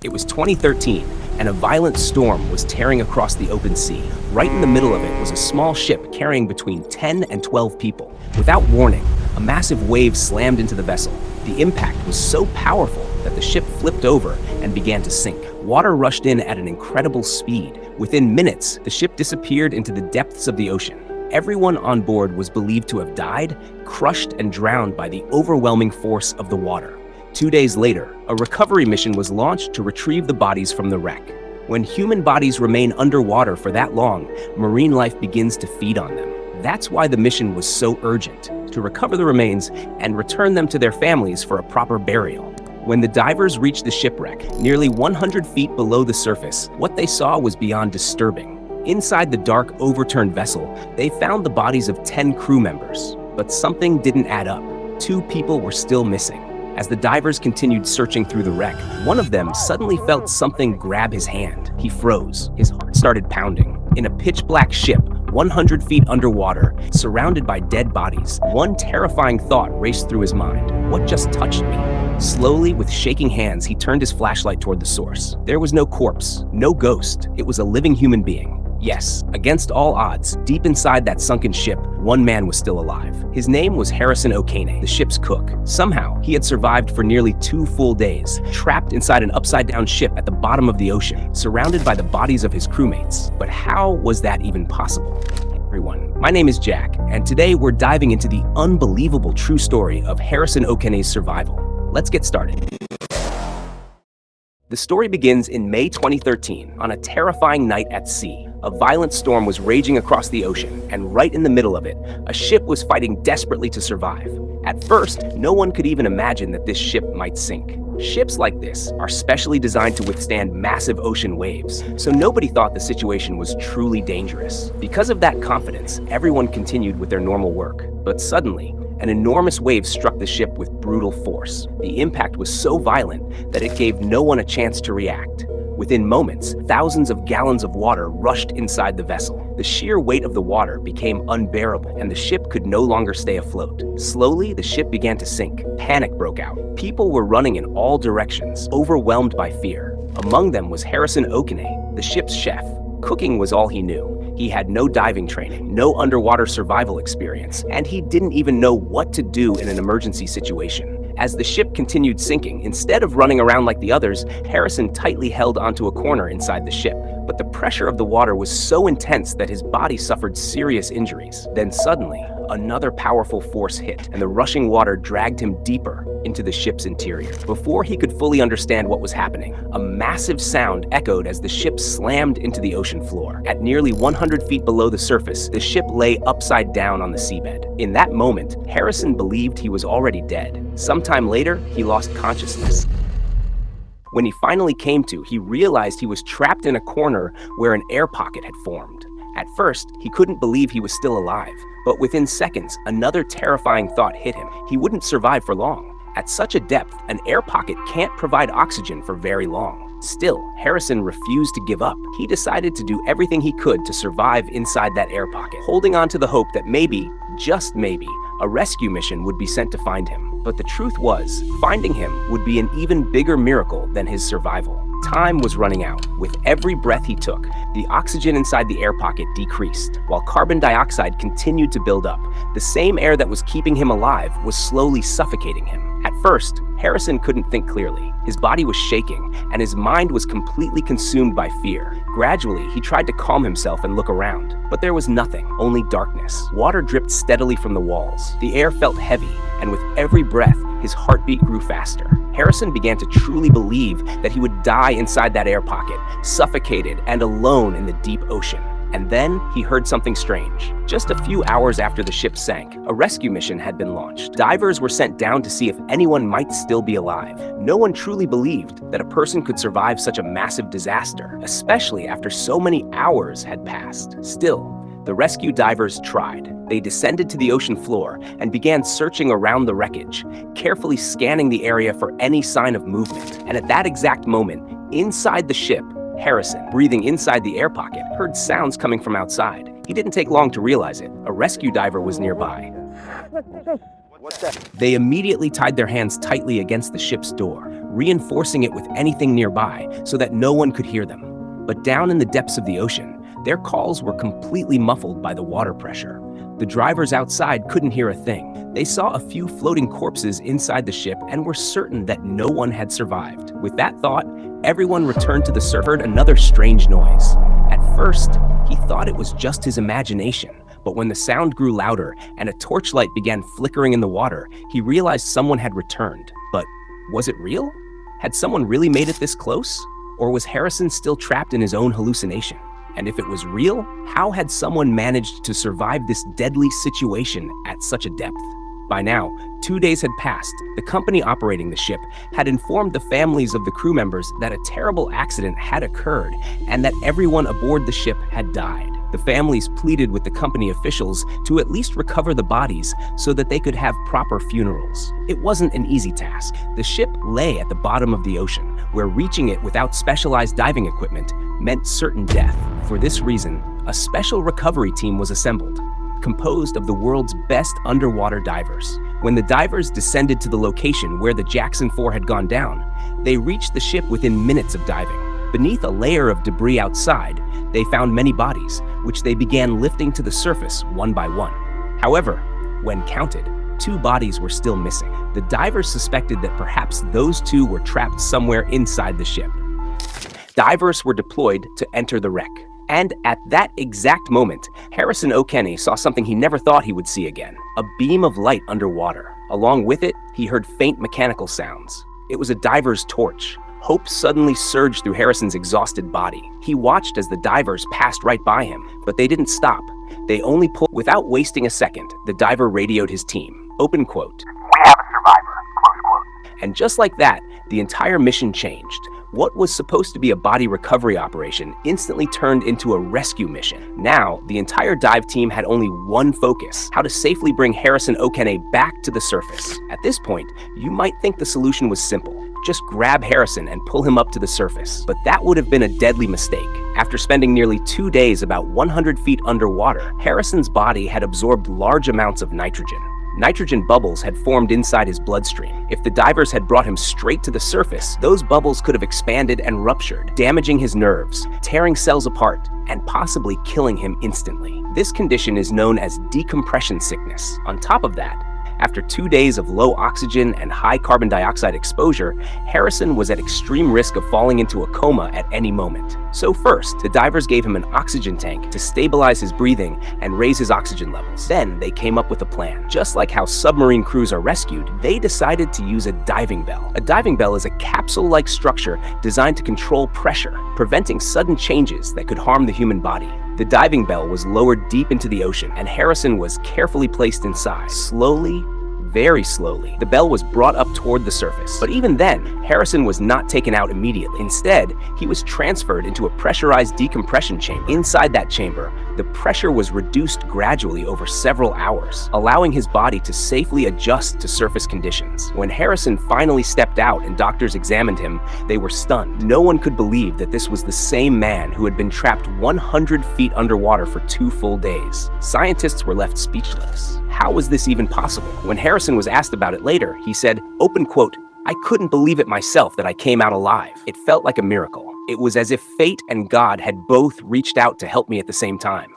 It was 2013, and a violent storm was tearing across the open sea. Right in the middle of it was a small ship carrying between 10 and 12 people. Without warning, a massive wave slammed into the vessel. The impact was so powerful that the ship flipped over and began to sink. Water rushed in at an incredible speed. Within minutes, the ship disappeared into the depths of the ocean. Everyone on board was believed to have died, crushed and drowned by the overwhelming force of the water. 2 days later, a recovery mission was launched to retrieve the bodies from the wreck. When human bodies remain underwater for that long, marine life begins to feed on them. That's why the mission was so urgent, to recover the remains and return them to their families for a proper burial. When the divers reached the shipwreck, nearly 100 feet below the surface, what they saw was beyond disturbing. Inside the dark, overturned vessel, they found the bodies of 10 crew members. But something didn't add up. 2 people were still missing. As the divers continued searching through the wreck, one of them suddenly felt something grab his hand. He froze. His heart started pounding. In a pitch-black ship, 100 feet underwater, surrounded by dead bodies, one terrifying thought raced through his mind. What just touched me? Slowly, with shaking hands, he turned his flashlight toward the source. There was no corpse, no ghost. It was a living human being. Yes, against all odds, deep inside that sunken ship, one man was still alive. His name was Harrison O'Kane, the ship's cook. Somehow, he had survived for nearly 2 full days, trapped inside an upside-down ship at the bottom of the ocean, surrounded by the bodies of his crewmates. But how was that even possible? Everyone, my name is Jack, and today we're diving into the unbelievable true story of Harrison O'Kane's survival. Let's get started. The story begins in May 2013, on a terrifying night at sea. A violent storm was raging across the ocean, and right in the middle of it, a ship was fighting desperately to survive. At first, no one could even imagine that this ship might sink. Ships like this are specially designed to withstand massive ocean waves, so nobody thought the situation was truly dangerous. Because of that confidence, everyone continued with their normal work. But suddenly, an enormous wave struck the ship with brutal force. The impact was so violent that it gave no one a chance to react. Within moments, thousands of gallons of water rushed inside the vessel. The sheer weight of the water became unbearable, and the ship could no longer stay afloat. Slowly, the ship began to sink. Panic broke out. People were running in all directions, overwhelmed by fear. Among them was Harrison O'Kane, the ship's chef. Cooking was all he knew. He had no diving training, no underwater survival experience, and he didn't even know what to do in an emergency situation. As the ship continued sinking, instead of running around like the others, Harrison tightly held onto a corner inside the ship. But the pressure of the water was so intense that his body suffered serious injuries. Then suddenly, another powerful force hit, and the rushing water dragged him deeper into the ship's interior. Before he could fully understand what was happening, a massive sound echoed as the ship slammed into the ocean floor. At nearly 100 feet below the surface, the ship lay upside down on the seabed. In that moment, Harrison believed he was already dead. Sometime later, he lost consciousness. When he finally came to, he realized he was trapped in a corner where an air pocket had formed. At first, he couldn't believe he was still alive, but within seconds, another terrifying thought hit him. He wouldn't survive for long. At such a depth, an air pocket can't provide oxygen for very long. Still, Harrison refused to give up. He decided to do everything he could to survive inside that air pocket, holding on to the hope that maybe, just maybe, a rescue mission would be sent to find him. But the truth was, finding him would be an even bigger miracle than his survival. Time was running out. With every breath he took, the oxygen inside the air pocket decreased, while carbon dioxide continued to build up. The same air that was keeping him alive was slowly suffocating him. At first, Harrison couldn't think clearly. His body was shaking, and his mind was completely consumed by fear. Gradually, he tried to calm himself and look around, but there was nothing, only darkness. Water dripped steadily from the walls. The air felt heavy, and with every breath, his heartbeat grew faster. Harrison began to truly believe that he would die inside that air pocket, suffocated and alone in the deep ocean. And then he heard something strange. Just a few hours after the ship sank, a rescue mission had been launched. Divers were sent down to see if anyone might still be alive. No one truly believed that a person could survive such a massive disaster, especially after so many hours had passed. Still, the rescue divers tried. They descended to the ocean floor and began searching around the wreckage, carefully scanning the area for any sign of movement. And at that exact moment, inside the ship, Harrison, breathing inside the air pocket, heard sounds coming from outside. He didn't take long to realize it. A rescue diver was nearby. They immediately tied their hands tightly against the ship's door. reinforcing it with anything nearby so that no one could hear them. But down in the depths of the ocean, their calls were completely muffled by the water pressure. The drivers outside couldn't hear a thing. They saw a few floating corpses inside the ship and were certain that no one had survived. With that thought, everyone returned to the surface, heard another strange noise. At first, he thought it was just his imagination, but when the sound grew louder and a torchlight began flickering in the water, he realized someone had returned. But was it real? Had someone really made it this close? Or was Harrison still trapped in his own hallucination? And if it was real, how had someone managed to survive this deadly situation at such a depth? By now, 2 days had passed. The company operating the ship had informed the families of the crew members that a terrible accident had occurred and that everyone aboard the ship had died. The families pleaded with the company officials to at least recover the bodies so that they could have proper funerals. It wasn't an easy task. The ship lay at the bottom of the ocean, where reaching it without specialized diving equipment meant certain death. For this reason, a special recovery team was assembled, composed of the world's best underwater divers. When the divers descended to the location where the Jackson 4 had gone down, they reached the ship within minutes of diving. Beneath a layer of debris outside, they found many bodies, which they began lifting to the surface one by one. However, when counted, 2 bodies were still missing. The divers suspected that perhaps those 2 were trapped somewhere inside the ship. Divers were deployed to enter the wreck. And at that exact moment, Harrison O'Kenny saw something he never thought he would see again: a beam of light underwater. Along with it, he heard faint mechanical sounds. It was a diver's torch. Hope suddenly surged through Harrison's exhausted body. He watched as the divers passed right by him, but they didn't stop. They only pulled. Without wasting a second, the diver radioed his team. Open quote. "We have a survivor," close quote. And just like that, the entire mission changed. What was supposed to be a body recovery operation instantly turned into a rescue mission. Now, the entire dive team had only one focus: how to safely bring Harrison O'Kenny back to the surface. At this point, you might think the solution was simple. Just grab Harrison and pull him up to the surface. But that would have been a deadly mistake. After spending nearly 2 days about 100 feet underwater, Harrison's body had absorbed large amounts of nitrogen. Nitrogen bubbles had formed inside his bloodstream. If the divers had brought him straight to the surface, those bubbles could have expanded and ruptured, damaging his nerves, tearing cells apart, and possibly killing him instantly. This condition is known as decompression sickness. On top of that, after 2 days of low oxygen and high carbon dioxide exposure, Harrison was at extreme risk of falling into a coma at any moment. So first, the divers gave him an oxygen tank to stabilize his breathing and raise his oxygen levels. Then they came up with a plan. Just like how submarine crews are rescued, they decided to use a diving bell. A diving bell is a capsule-like structure designed to control pressure, preventing sudden changes that could harm the human body. The diving bell was lowered deep into the ocean, and Harrison was carefully placed inside. Slowly, very slowly, the bell was brought up toward the surface. But even then, Harrison was not taken out immediately. Instead, he was transferred into a pressurized decompression chamber. Inside that chamber, the pressure was reduced gradually over several hours, allowing his body to safely adjust to surface conditions. When Harrison finally stepped out and doctors examined him, they were stunned. No one could believe that this was the same man who had been trapped 100 feet underwater for 2 full days. Scientists were left speechless. How was this even possible? When Harrison was asked about it later, he said, open quote, "I couldn't believe it myself that I came out alive. It felt like a miracle. It was as if fate and God had both reached out to help me at the same time."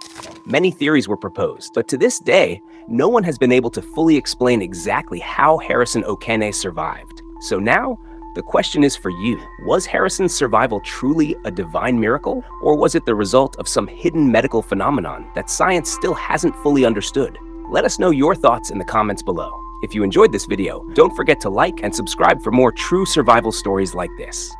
Many theories were proposed, but to this day, no one has been able to fully explain exactly how Harrison O'Kenny survived. So now, the question is for you. Was Harrison's survival truly a divine miracle? Or was it the result of some hidden medical phenomenon that science still hasn't fully understood? Let us know your thoughts in the comments below. If you enjoyed this video, don't forget to like and subscribe for more true survival stories like this.